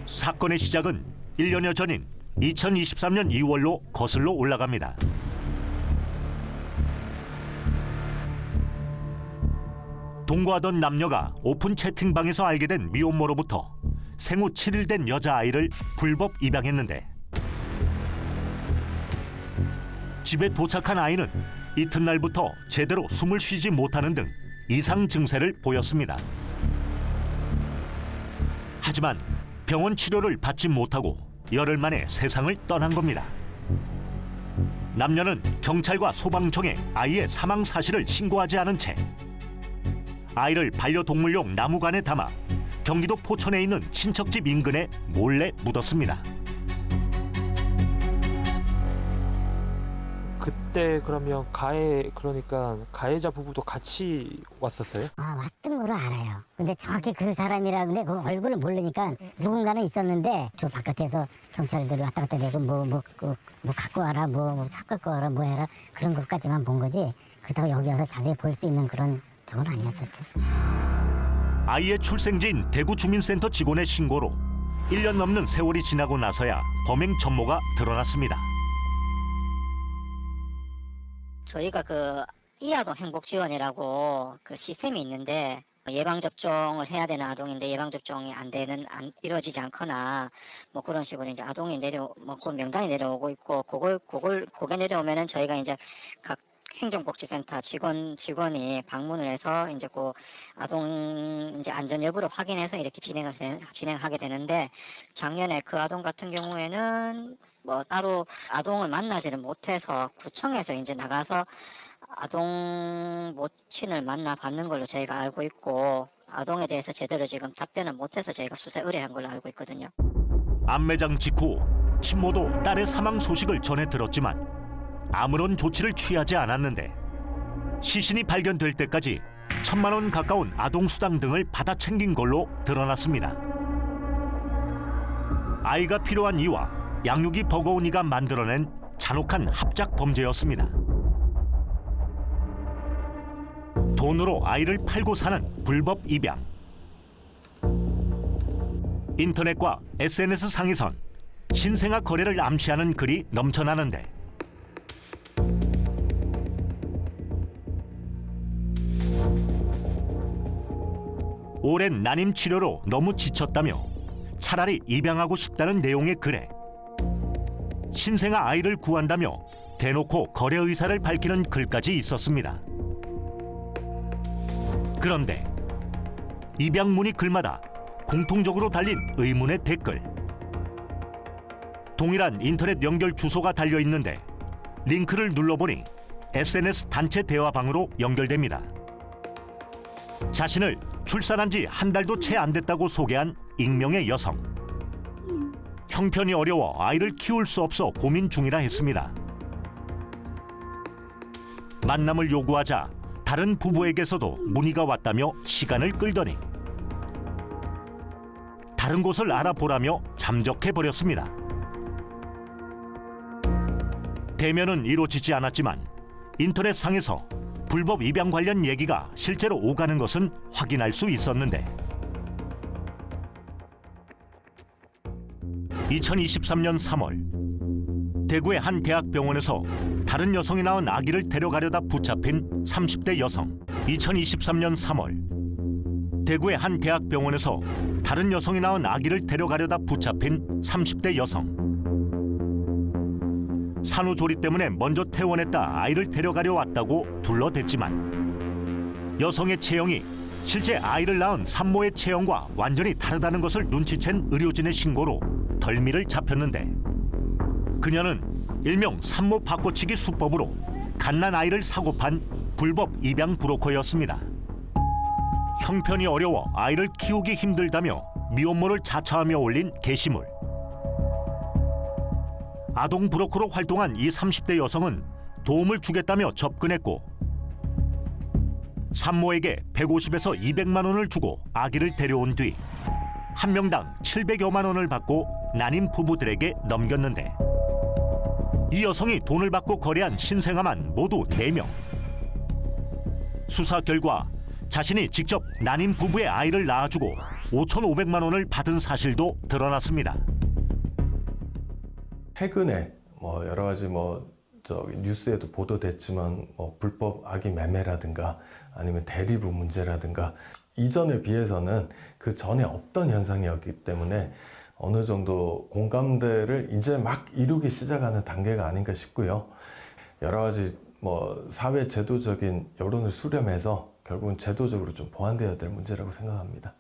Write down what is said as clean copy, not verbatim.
사건의 시작은 1년여 전인 2023년 2월로 거슬러 올라갑니다. 동거하던 남녀가 오픈 채팅방에서 알게 된 미혼모로부터 생후 7일 된 여자아이를 불법 입양했는데, 집에 도착한 아이는 이튿날부터 제대로 숨을 쉬지 못하는 등 이상 증세를 보였습니다. 하지만 병원 치료를 받지 못하고 열흘 만에 세상을 떠난 겁니다. 남녀는 경찰과 소방청에 아이의 사망 사실을 신고하지 않은 채 아이를 반려동물용 나무관에 담아 경기도 포천에 있는 친척집 인근에 몰래 묻었습니다. 그때 그러면 그러니까 가해자 부부도 같이 왔었어요? 왔던 걸로 알아요. 근데 정확히 그 사람이라 근데 그 얼굴을 모르니까 누군가는 있었는데 저 바깥에서 경찰들이 왔다 갔다 대고 뭐 갖고 와라 뭐 섞을 거 와라 뭐 해라 그런 것까지만 본 거지. 그렇다고 여기 와서 자세히 볼 수 있는 그런 저건 아니었었지. 아이의 출생지인 대구주민센터 직원의 신고로 1년 넘는 세월이 지나고 나서야 범행 전모가 드러났습니다. 저희가 이아동 행복지원이라고 그 시스템이 있는데 예방접종을 해야 되는 아동인데 예방접종이 안 이루어지지 않거나 뭐 그런 식으로 이제 아동이 그 명단이 내려오고 있고 그게 내려오면은 저희가 이제 각 행정복지센터 직원이 방문을 해서 이제 그 아동 이제 안전 여부를 확인해서 이렇게 진행하게 되는데, 작년에 그 아동 같은 경우에는 뭐 따로 아동을 만나지를 못해서 구청에서 이제 나가서 아동 모친을 만나 받는 걸로 저희가 알고 있고, 아동에 대해서 제대로 지금 답변을 못해서 저희가 수사 의뢰한 걸로 알고 있거든요. 암매장 직후 친모도 딸의 사망 소식을 전해 들었지만 아무런 조치를 취하지 않았는데, 시신이 발견될 때까지 1,000만 원 가까운 아동수당 등을 받아 챙긴 걸로 드러났습니다. 아이가 필요한 이와 양육이 버거운 이가 만들어낸 잔혹한 합작 범죄였습니다. 돈으로 아이를 팔고 사는 불법 입양. 인터넷과 SNS 상에선 신생아 거래를 암시하는 글이 넘쳐나는데, 오랜 난임 치료로 너무 지쳤다며 차라리 입양하고 싶다는 내용의 글에 신생아 아이를 구한다며 대놓고 거래 의사를 밝히는 글까지 있었습니다. 그런데 입양문의 글마다 공통적으로 달린 의문의 댓글. 동일한 인터넷 연결 주소가 달려 있는데 링크를 눌러보니 SNS 단체 대화방으로 연결됩니다. 자신을 출산한 지 한 달도 채 안 됐다고 소개한 익명의 여성. 형편이 어려워 아이를 키울 수 없어 고민 중이라 했습니다. 만남을 요구하자 다른 부부에게서도 문의가 왔다며 시간을 끌더니 다른 곳을 알아보라며 잠적해버렸습니다. 대면은 이루어지지 않았지만 인터넷상에서 불법 입양 관련 얘기가 실제로 오가는 것은 확인할 수 있었는데, 2023년 3월 대구의 한 대학병원에서 다른 여성이 낳은 아기를 데려가려다 붙잡힌 30대 여성. 2023년 3월 대구의 한 대학병원에서 다른 여성이 낳은 아기를 데려가려다 붙잡힌 30대 여성. 산후조리 때문에 먼저 퇴원했다 아이를 데려가려 왔다고 둘러댔지만, 여성의 체형이 실제 아이를 낳은 산모의 체형과 완전히 다르다는 것을 눈치챈 의료진의 신고로 덜미를 잡혔는데, 그녀는 일명 산모 바꿔치기 수법으로 갓난 아이를 사고 판 불법 입양 브로커였습니다. 형편이 어려워 아이를 키우기 힘들다며 미혼모를 자처하며 올린 게시물. 아동 브로커로 활동한 이 30대 여성은 도움을 주겠다며 접근했고, 산모에게 150에서 200만 원을 주고 아기를 데려온 뒤 한 명당 700여만 원을 받고 난임 부부들에게 넘겼는데, 이 여성이 돈을 받고 거래한 신생아만 모두 4명. 수사 결과 자신이 직접 난임 부부의 아이를 낳아주고 5,500만 원을 받은 사실도 드러났습니다. 최근에 뭐 여러 가지 뉴스에도 보도됐지만 불법 아기 매매라든가 아니면 대리부 문제라든가 이전에 비해서는 그 전에 없던 현상이었기 때문에 어느 정도 공감대를 이제 막 이루기 시작하는 단계가 아닌가 싶고요. 여러 가지 사회 제도적인 여론을 수렴해서 결국은 제도적으로 좀 보완되어야 될 문제라고 생각합니다.